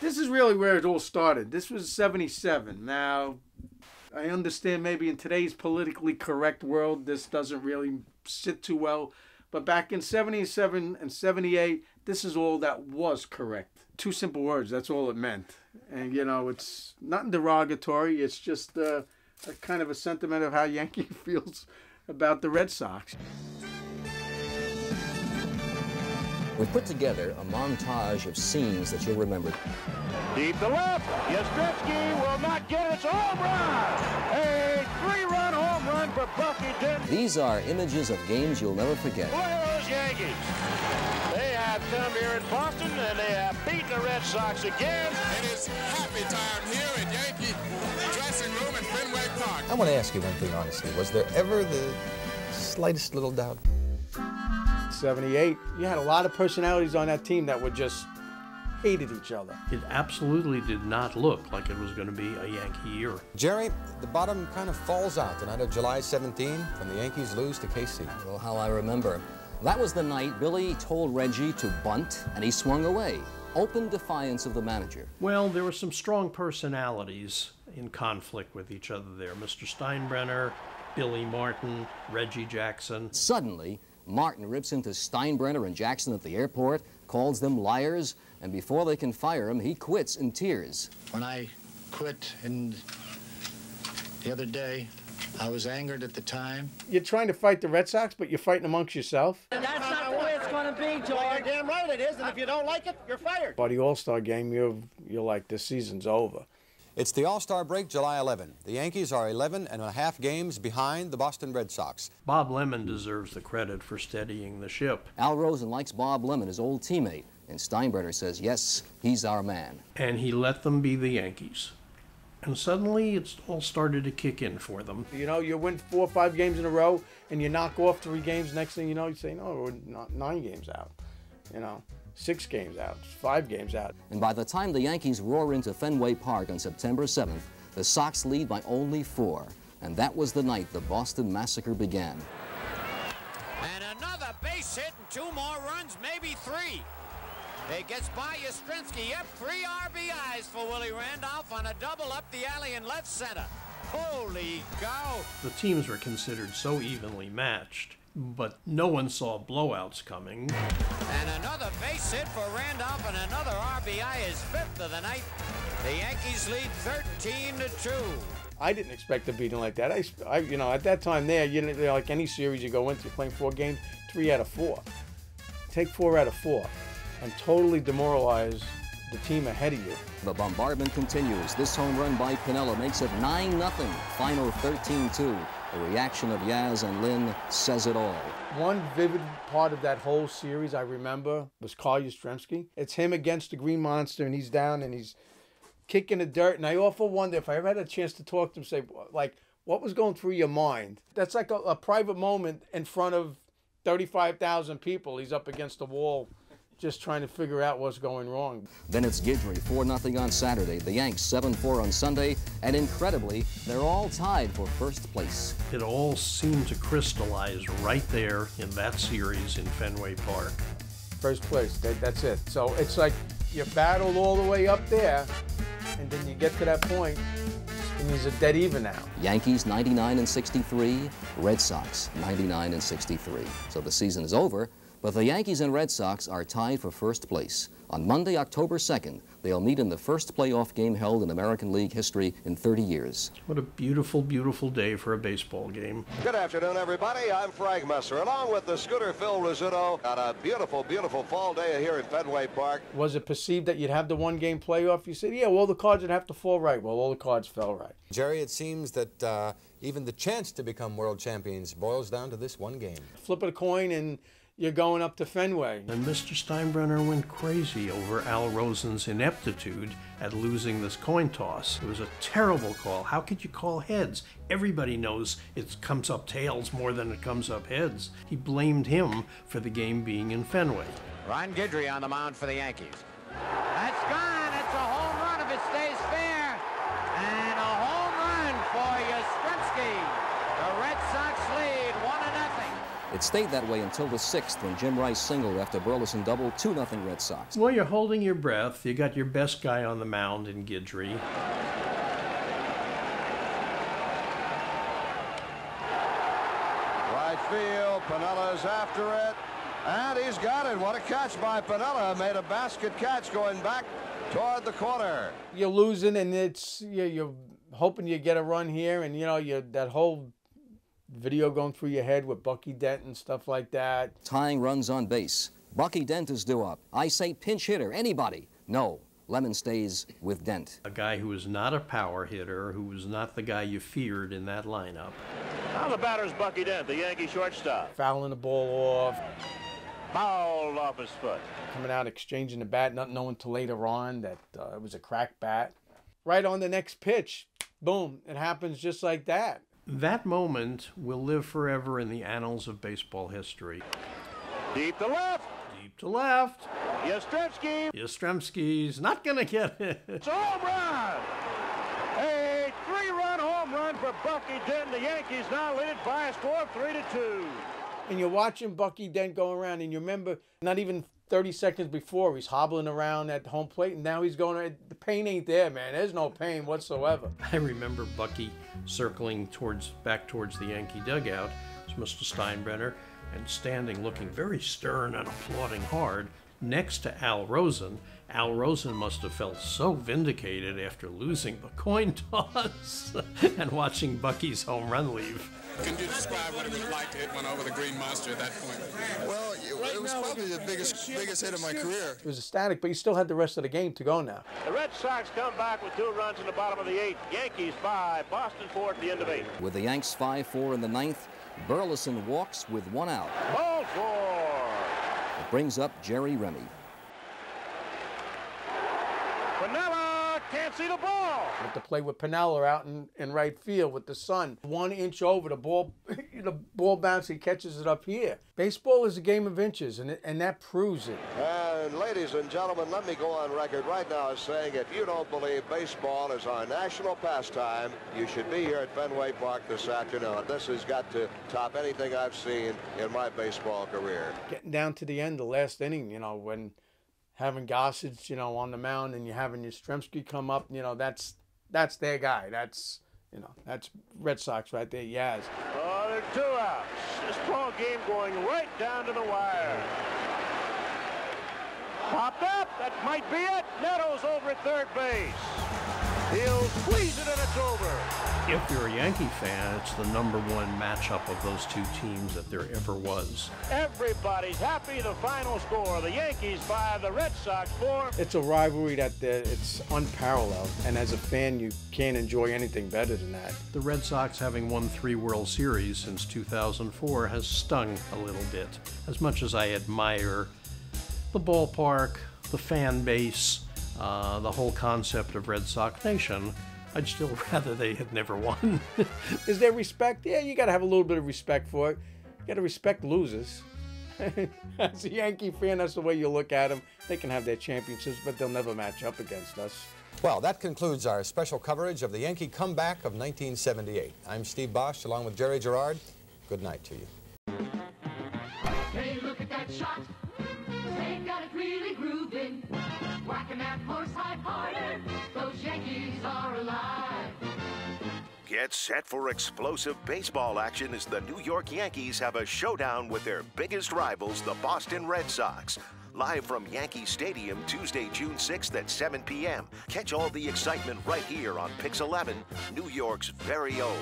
This is really where it all started. This was 77. Now, I understand maybe in today's politically correct world, this doesn't really sit too well. But back in 77 and 78, this is all that was correct. Two simple words, that's all it meant. And, you know, it's not derogatory. It's just a kind of a sentiment of how Yankee feels about the Red Sox. We put together a montage of scenes that you'll remember. Deep to left, Yastrzemski will not get its home run. A 3-run home run for Bucky Dent. These are images of games you'll never forget. Boy, those Yankees. They have come here in Boston and they have beaten the Red Sox again. It is happy time here at Yankee dressing room in Fenway Park. I want to ask you one thing honestly. Was there ever the slightest little doubt? 78, you had a lot of personalities on that team that were just hated each other. It absolutely did not look like it was going to be a Yankee year. Jerry, the bottom kind of falls out the night of July 17 when the Yankees lose to KC. Well, how I remember. That was the night Billy told Reggie to bunt, and he swung away. Open defiance of the manager. Well, there were some strong personalities in conflict with each other there. Mr. Steinbrenner, Billy Martin, Reggie Jackson. Suddenly, Martin rips into Steinbrenner and Jackson at the airport, calls them liars, and before they can fire him, he quits in tears. When I quit the other day, I was angered at the time. You're trying to fight the Red Sox, but you're fighting amongst yourself. That's not the way it's going to be, George. Well, you're damn right it is, and if you don't like it, you're fired. By the All-Star game, you're like, this season's over. It's the All-Star break, July 11. The Yankees are 11.5 games behind the Boston Red Sox. Bob Lemon deserves the credit for steadying the ship. Al Rosen likes Bob Lemon, his old teammate, and Steinbrenner says, yes, he's our man. And he let them be the Yankees. And suddenly, it's all started to kick in for them. You know, you win 4 or 5 games in a row, and you knock off 3 games. Next thing you know, you say, no, we're not 9 games out. You know, 6 games out, 5 games out. And by the time the Yankees roar into Fenway Park on September 7th, the Sox lead by only 4. And that was the night the Boston Massacre began. And another base hit and 2 more runs, maybe 3. It gets by Yastrzemski. Yep, 3 RBIs for Willie Randolph on a double up the alley in left center. Holy cow! The teams were considered so evenly matched, but no one saw blowouts coming. And another base hit for Randolph and another RBI, his 5th of the night. The Yankees lead 13-2. I didn't expect a beating like that. I you know, at that time there, you know, like any series you go into, you're playing 4 games, 3 out of 4. Take 4 out of 4. And totally demoralize the team ahead of you. The bombardment continues. This home run by Piniella makes it 9-0. Final 13-2. The reaction of Yaz and Lynn says it all. One vivid part of that whole series I remember was Carl Yastrzemski. It's him against the Green Monster, and he's down and he's kicking the dirt. And I often wonder if I ever had a chance to talk to him, say, like, what was going through your mind? That's like a private moment in front of 35,000 people. He's up against the wall, just trying to figure out what's going wrong. Then it's Guidry, 4-0 on Saturday. The Yanks 7-4 on Sunday. And incredibly, they're all tied for first place. It all seemed to crystallize right there in that series in Fenway Park. First place, that's it. So it's like you battled all the way up there, and then you get to that point, and he's a dead even now. Yankees 99-63, Red Sox 99-63. So the season is over. But the Yankees and Red Sox are tied for first place. On Monday, October 2nd, they'll meet in the first playoff game held in American League history in 30 years. What a beautiful, beautiful day for a baseball game. Good afternoon, everybody. I'm Frank Messer, along with the scooter Phil Rizzuto, on a beautiful, beautiful fall day here at Fenway Park. Was it perceived that you'd have the 1-game playoff? You said, yeah, well, the cards would have to fall right. Well, all the cards fell right. Jerry, it seems that even the chance to become world champions boils down to this 1 game. Flip a coin and you're going up to Fenway. And Mr. Steinbrenner went crazy over Al Rosen's ineptitude at losing this coin toss. It was a terrible call. How could you call heads? Everybody knows it comes up tails more than it comes up heads. He blamed him for the game being in Fenway. Ron Guidry on the mound for the Yankees. That's gone. It's a home run if it stays fair. And a home run for Yastrzemski. The Red Sox lead 1-0. It stayed that way until the 6th when Jim Rice singled after Burleson doubled 2-0 Red Sox. Well, you're holding your breath. You got your best guy on the mound in Guidry. Right field, Pinella's after it, and he's got it. What a catch by Pinella. Made a basket catch going back toward the corner. You're losing, and you're hoping you get a run here, and that whole video going through your head with Bucky Dent and stuff like that. Tying runs on base. Bucky Dent is due up. I say pinch hitter, anybody. No, Lemon stays with Dent. A guy who is not a power hitter, who was not the guy you feared in that lineup. Now the batter's Bucky Dent, the Yankee shortstop. Fouling the ball off. Fouled off his foot. Coming out, exchanging the bat, not knowing till later on that it was a cracked bat. Right on the next pitch, boom, it happens just like that. That moment will live forever in the annals of baseball history. Deep to left. Deep to left. Yastrzemski. Yastrzemski's not going to get it. It's a home run. A 3-run home run for Bucky Dent. The Yankees now lead it by a score of 3-2. And you're watching Bucky Dent go around, and you remember not even 30 seconds before, he's hobbling around at home plate, and now he's going, the pain ain't there, man. There's no pain whatsoever. I remember Bucky circling back towards the Yankee dugout, it was Mr. Steinbrenner, and standing looking very stern and applauding hard next to Al Rosen. Al Rosen must have felt so vindicated after losing the coin toss and watching Bucky's home run leave. Can you describe what it was like to hit one over the green monster at that point? Well, it was probably the biggest hit of my career. It was ecstatic, but you still had the rest of the game to go now. The Red Sox come back with 2 runs in the bottom of the 8th. Yankees 5, Boston 4 at the end of 8. With the Yanks 5-4 in the 9th, Burleson walks with 1 out. Ball 4. It brings up Jerry Remy. Pinella can't see the ball. With the play with Pinella out in right field with the sun. 1 inch over, the ball bounce, he catches it up here. Baseball is a game of inches, and that proves it. And ladies and gentlemen, let me go on record right now as saying if you don't believe baseball is our national pastime, you should be here at Fenway Park this afternoon. This has got to top anything I've seen in my baseball career. Getting down to the end, the last inning, when having Gossage, on the mound, and you're having Yastrzemski come up, that's their guy. That's Red Sox right there, Yaz. Oh, there are 2 outs. This ball game going right down to the wire. Popped up. That might be it. Neto's over at third base. He'll squeeze it, and it's over. If you're a Yankee fan, it's the #1 matchup of those 2 teams that there ever was. Everybody's happy. The final score, the Yankees 5, the Red Sox 4. It's a rivalry that it's unparalleled, and as a fan, you can't enjoy anything better than that. The Red Sox, having won 3 World Series since 2004, has stung a little bit. As much as I admire the ballpark, the fan base, the whole concept of Red Sox Nation, I'd still rather they had never won. Is there respect? Yeah, you got to have a little bit of respect for it. You got to respect losers. As a Yankee fan, that's the way you look at them. They can have their championships, but they'll never match up against us. Well, that concludes our special coverage of the Yankee comeback of 1978. I'm Steve Bosch, along with Jerry Gerard. Good night to you. Hey, look at that shot. They got it really grooving. Whacking that horse hard-hearted. Those Yankees are alive. Get set for explosive baseball action as the New York Yankees have a showdown with their biggest rivals, the Boston Red Sox. Live from Yankee Stadium, Tuesday, June 6th at 7 p.m. Catch all the excitement right here on PIX 11, New York's very own.